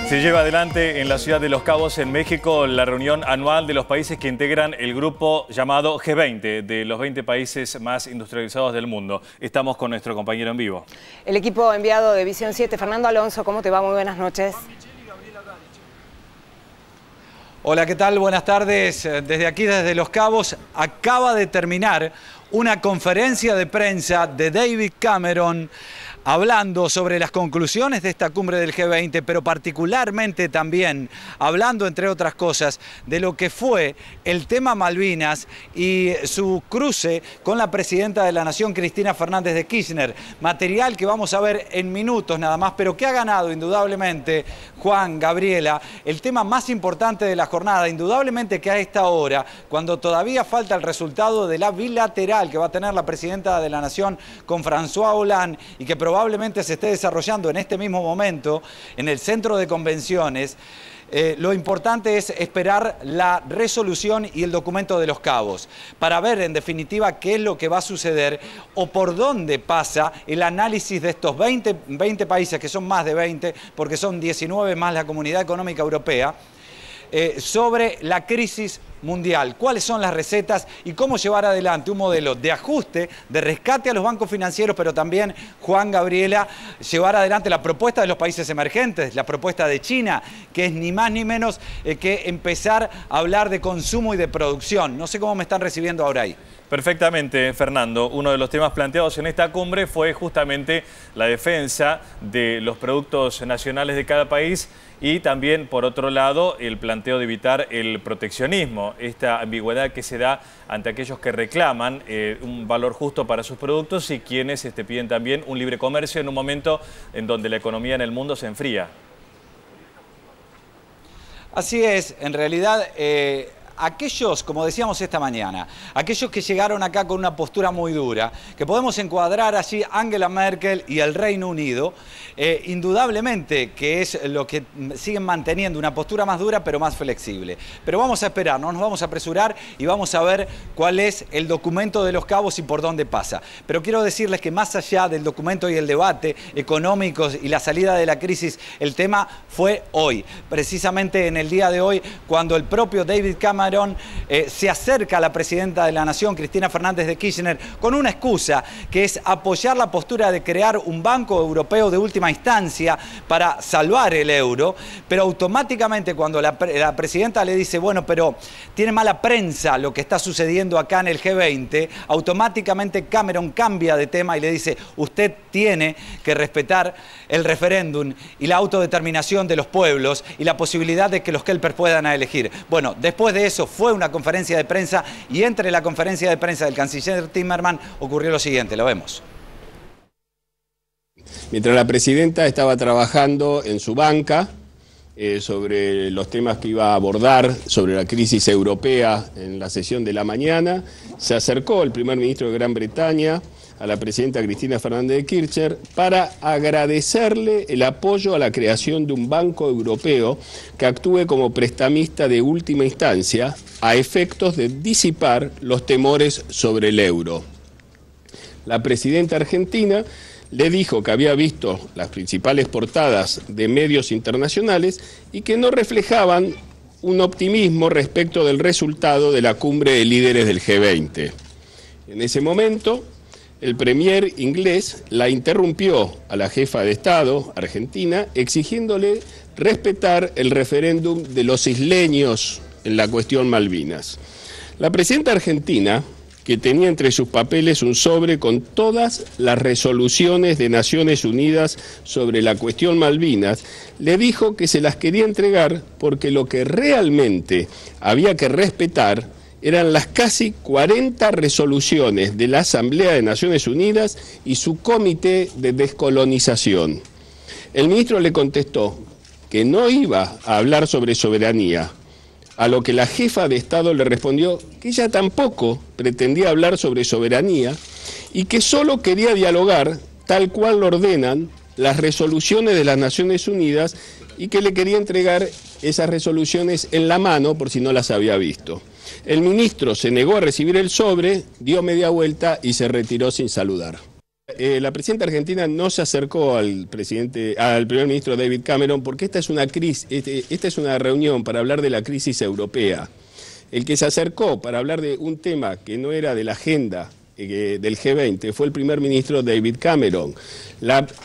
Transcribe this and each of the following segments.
Se lleva adelante en la ciudad de Los Cabos, en México, la reunión anual de los países que integran el grupo llamado G20, de los 20 países más industrializados del mundo. Estamos con nuestro compañero en vivo. El equipo enviado de Visión 7, Fernando Alonso, ¿cómo te va? Muy buenas noches. Hola, ¿qué tal? Buenas tardes. Desde aquí, desde Los Cabos, acaba de terminar una conferencia de prensa de David Cameron hablando sobre las conclusiones de esta cumbre del G20, pero particularmente también hablando, entre otras cosas, de lo que fue el tema Malvinas y su cruce con la presidenta de la Nación, Cristina Fernández de Kirchner. Material que vamos a ver en minutos nada más, pero que ha ganado indudablemente, Juan, Gabriela, el tema más importante de la jornada, indudablemente que a esta hora, cuando todavía falta el resultado de la bilateral que va a tener la presidenta de la Nación con François Hollande y que probablemente se esté desarrollando en este mismo momento en el centro de convenciones, lo importante es esperar la resolución y el documento de Los Cabos para ver en definitiva qué es lo que va a suceder o por dónde pasa el análisis de estos 20 países, que son más de 20 porque son 19 más la Comunidad Económica Europea, sobre la crisis mundial, cuáles son las recetas y cómo llevar adelante un modelo de ajuste, de rescate a los bancos financieros, pero también, Juan, Gabriela, llevar adelante la propuesta de los países emergentes, la propuesta de China, que es ni más ni menos que empezar a hablar de consumo y de producción. No sé cómo me están recibiendo ahora ahí. Perfectamente, Fernando. Uno de los temas planteados en esta cumbre fue justamente la defensa de los productos nacionales de cada país y también, por otro lado, el planteo de evitar el proteccionismo, esta ambigüedad que se da ante aquellos que reclaman un valor justo para sus productos y quienes piden también un libre comercio en un momento en donde la economía en el mundo se enfría. Así es, en realidad aquellos, como decíamos esta mañana, aquellos que llegaron acá con una postura muy dura, que podemos encuadrar allí Angela Merkel y el Reino Unido, indudablemente que es lo que siguen manteniendo una postura más dura pero más flexible. Pero vamos a esperar, no nos vamos a apresurar y vamos a ver cuál es el documento de Los Cabos y por dónde pasa. Pero quiero decirles que más allá del documento y el debate económicos y la salida de la crisis, el tema fue hoy, precisamente en el día de hoy, cuando el propio David Cameron se acerca a la presidenta de la Nación, Cristina Fernández de Kirchner, con una excusa que es apoyar la postura de crear un banco europeo de última instancia para salvar el euro, pero automáticamente cuando la presidenta le dice, bueno, pero tiene mala prensa lo que está sucediendo acá en el G20, automáticamente Cameron cambia de tema y le dice, usted tiene que respetar el referéndum y la autodeterminación de los pueblos y la posibilidad de que los kelpers puedan elegir. Bueno, después de eso fue una conferencia de prensa y entre la conferencia de prensa del canciller Timmermans ocurrió lo siguiente, lo vemos. Mientras la presidenta estaba trabajando en su banca sobre los temas que iba a abordar sobre la crisis europea en la sesión de la mañana, se acercó el primer ministro de Gran Bretaña a la presidenta Cristina Fernández de Kirchner para agradecerle el apoyo a la creación de un banco europeo que actúe como prestamista de última instancia a efectos de disipar los temores sobre el euro. La presidenta argentina le dijo que había visto las principales portadas de medios internacionales y que no reflejaban un optimismo respecto del resultado de la cumbre de líderes del G20. En ese momento, el premier inglés la interrumpió a la jefa de Estado argentina exigiéndole respetar el referéndum de los isleños en la cuestión Malvinas. La presidenta argentina, que tenía entre sus papeles un sobre con todas las resoluciones de Naciones Unidas sobre la cuestión Malvinas, le dijo que se las quería entregar porque lo que realmente había que respetar eran las casi 40 resoluciones de la Asamblea de Naciones Unidas y su Comité de Descolonización. El ministro le contestó que no iba a hablar sobre soberanía, a lo que la jefa de Estado le respondió que ella tampoco pretendía hablar sobre soberanía y que solo quería dialogar tal cual lo ordenan las resoluciones de las Naciones Unidas y que le quería entregar esas resoluciones en la mano por si no las había visto. El ministro se negó a recibir el sobre, dio media vuelta y se retiró sin saludar. la presidenta argentina no se acercó al primer ministro David Cameron porque esta es una reunión para hablar de la crisis europea. El que se acercó para hablar de un tema que no era de la agenda del G20 fue el primer ministro David Cameron.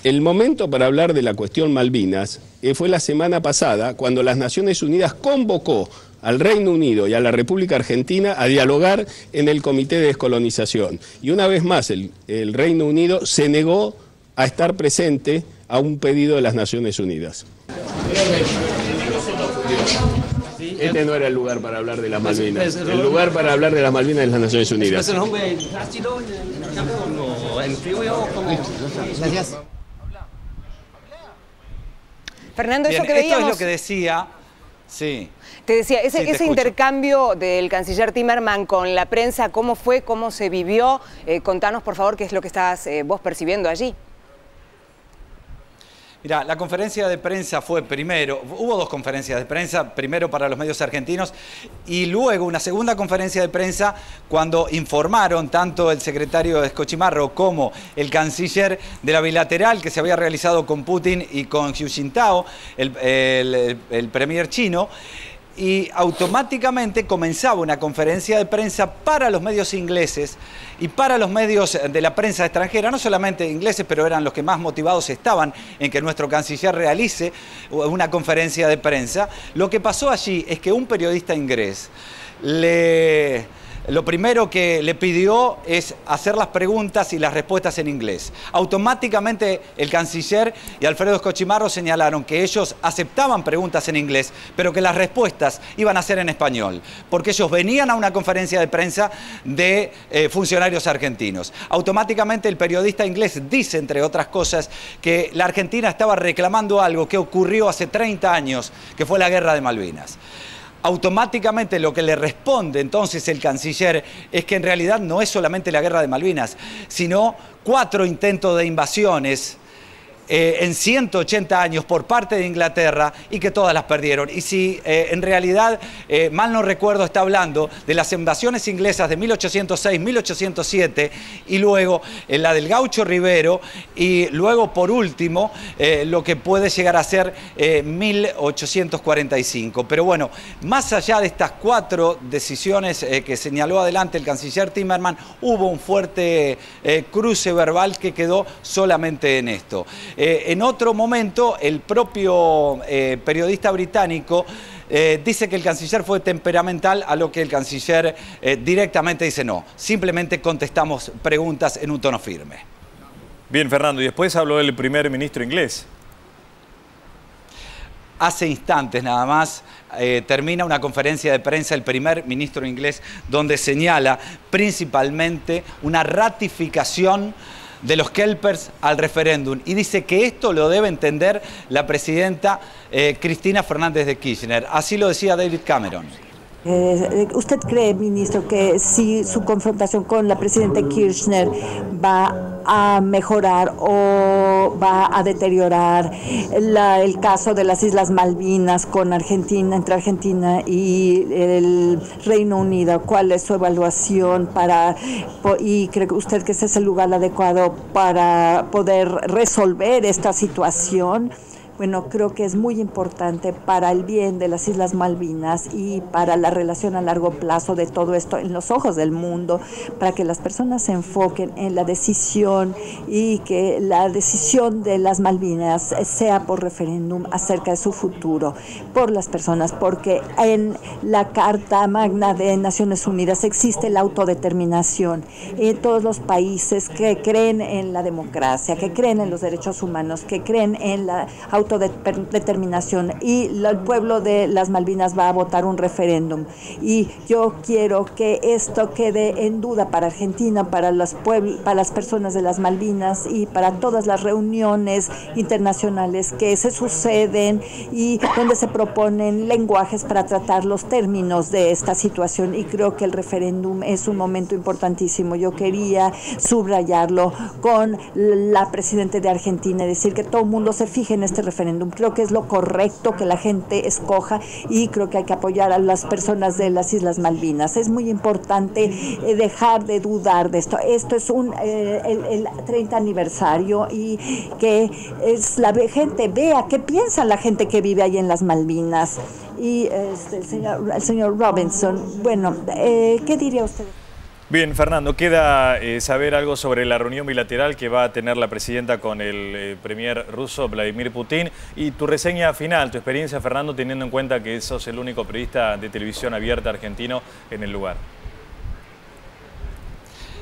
El momento para hablar de la cuestión Malvinas fue la semana pasada, cuando las Naciones Unidas convocó al Reino Unido y a la República Argentina a dialogar en el Comité de Descolonización. Y una vez más el Reino Unido se negó a estar presente a un pedido de las Naciones Unidas. Este no era el lugar para hablar de las Malvinas. El lugar para hablar de las Malvinas es las Naciones Unidas. Gracias. Fernando, Bien, eso que veíamos... esto es lo que decía... Sí. Te decía, ese escucho. intercambio del canciller Timmermans con la prensa, ¿cómo fue? ¿Cómo se vivió? Contanos, por favor, qué es lo que estás vos percibiendo allí. Mira, la conferencia de prensa fue primero, hubo dos conferencias de prensa, primero para los medios argentinos y luego una segunda conferencia de prensa cuando informaron tanto el secretario de Escochimarro como el canciller de la bilateral que se había realizado con Putin y con Hu Jintao, el premier chino. Y automáticamente comenzaba una conferencia de prensa para los medios ingleses y para los medios de la prensa extranjera, no solamente ingleses, pero eran los que más motivados estaban en que nuestro canciller realice una conferencia de prensa. Lo que pasó allí es que un periodista inglés lo primero que le pidió es hacer las preguntas y las respuestas en inglés. Automáticamente el canciller y Alfredo Escochimarro señalaron que ellos aceptaban preguntas en inglés, pero que las respuestas iban a ser en español, porque ellos venían a una conferencia de prensa de funcionarios argentinos. Automáticamente el periodista inglés dice, entre otras cosas, que la Argentina estaba reclamando algo que ocurrió hace 30 años, que fue la Guerra de Malvinas. Automáticamente lo que le responde entonces el canciller es que en realidad no es solamente la Guerra de Malvinas, sino 4 intentos de invasiones en 180 años por parte de Inglaterra y que todas las perdieron. Y si en realidad, mal no recuerdo, está hablando de las invasiones inglesas de 1806, 1807 y luego la del Gaucho Rivero y luego por último lo que puede llegar a ser 1845. Pero bueno, más allá de estas 4 decisiones que señaló adelante el canciller Timmermans, hubo un fuerte cruce verbal que quedó solamente en esto. En otro momento, el propio periodista británico dice que el canciller fue temperamental, a lo que el canciller directamente dice no. Simplemente contestamos preguntas en un tono firme. Bien, Fernando, y después habló el primer ministro inglés. Hace instantes nada más termina una conferencia de prensa el primer ministro inglés donde señala principalmente una ratificación de los Kelpers al referéndum y dice que esto lo debe entender la presidenta Cristina Fernández de Kirchner. Así lo decía David Cameron. ¿Usted cree, ministro, que si su confrontación con la presidenta Kirchner va a mejorar o va a deteriorar el caso de las Islas Malvinas con Argentina, entre Argentina y el Reino Unido? ¿Cuál es su evaluación y cree usted que ese es el lugar adecuado para poder resolver esta situación? Bueno, creo que es muy importante para el bien de las Islas Malvinas y para la relación a largo plazo de todo esto en los ojos del mundo, para que las personas se enfoquen en la decisión y que la decisión de las Malvinas sea por referéndum acerca de su futuro, por las personas, porque en la Carta Magna de Naciones Unidas existe la autodeterminación. Todos los países que creen en la democracia, que creen en los derechos humanos, que creen en la autodeterminación y el pueblo de las Malvinas va a votar un referéndum. Y yo quiero que esto quede en duda para Argentina, para las personas de las Malvinas y para todas las reuniones internacionales que se suceden y donde se proponen lenguajes para tratar los términos de esta situación. Y creo que el referéndum es un momento importantísimo. Yo quería subrayarlo con la presidenta de Argentina y decir que todo el mundo se fije en este referéndum referéndum. Creo que es lo correcto que la gente escoja y creo que hay que apoyar a las personas de las Islas Malvinas. Es muy importante dejar de dudar de esto. Esto es el 30 aniversario y que la gente vea qué piensa la gente que vive ahí en las Malvinas. Y el señor Robinson, bueno, ¿qué diría usted? Bien, Fernando, queda saber algo sobre la reunión bilateral que va a tener la presidenta con el premier ruso Vladimir Putin y tu reseña final, tu experiencia, Fernando, teniendo en cuenta que sos el único periodista de televisión abierta argentino en el lugar.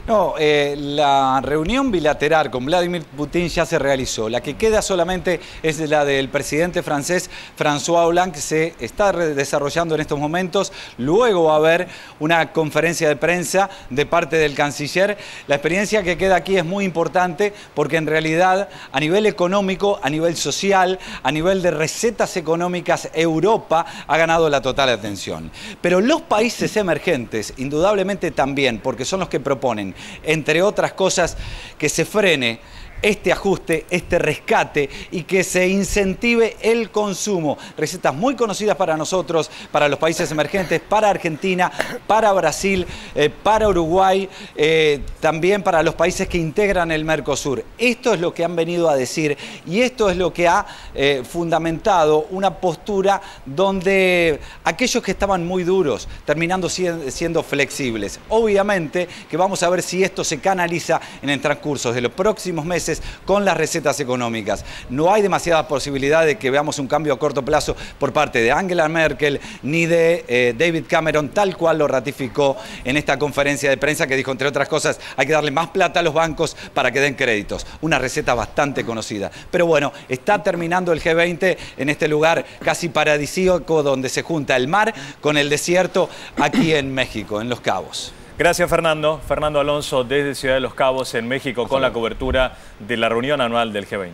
No, la reunión bilateral con Vladimir Putin ya se realizó. La que queda solamente es la del presidente francés François Hollande, que se está desarrollando en estos momentos. Luego va a haber una conferencia de prensa de parte del canciller. La experiencia que queda aquí es muy importante porque en realidad a nivel económico, a nivel social, a nivel de recetas económicas, Europa ha ganado la total atención. Pero los países emergentes, indudablemente también, porque son los que proponen, entre otras cosas, que se frene este ajuste, este rescate y que se incentive el consumo. Recetas muy conocidas para nosotros, para los países emergentes, para Argentina, para Brasil, para Uruguay, también para los países que integran el Mercosur. Esto es lo que han venido a decir y esto es lo que ha fundamentado una postura donde aquellos que estaban muy duros, terminando siendo flexibles. Obviamente que vamos a ver si esto se canaliza en el transcurso de los próximos meses con las recetas económicas. No hay demasiada posibilidad de que veamos un cambio a corto plazo por parte de Angela Merkel ni de David Cameron, tal cual lo ratificó en esta conferencia de prensa que dijo, entre otras cosas, hay que darle más plata a los bancos para que den créditos. Una receta bastante conocida. Pero bueno, está terminando el G20 en este lugar casi paradisíaco donde se junta el mar con el desierto aquí en México, en Los Cabos. Gracias, Fernando. Fernando Alonso desde Ciudad de Los Cabos, en México, con la cobertura de la reunión anual del G20.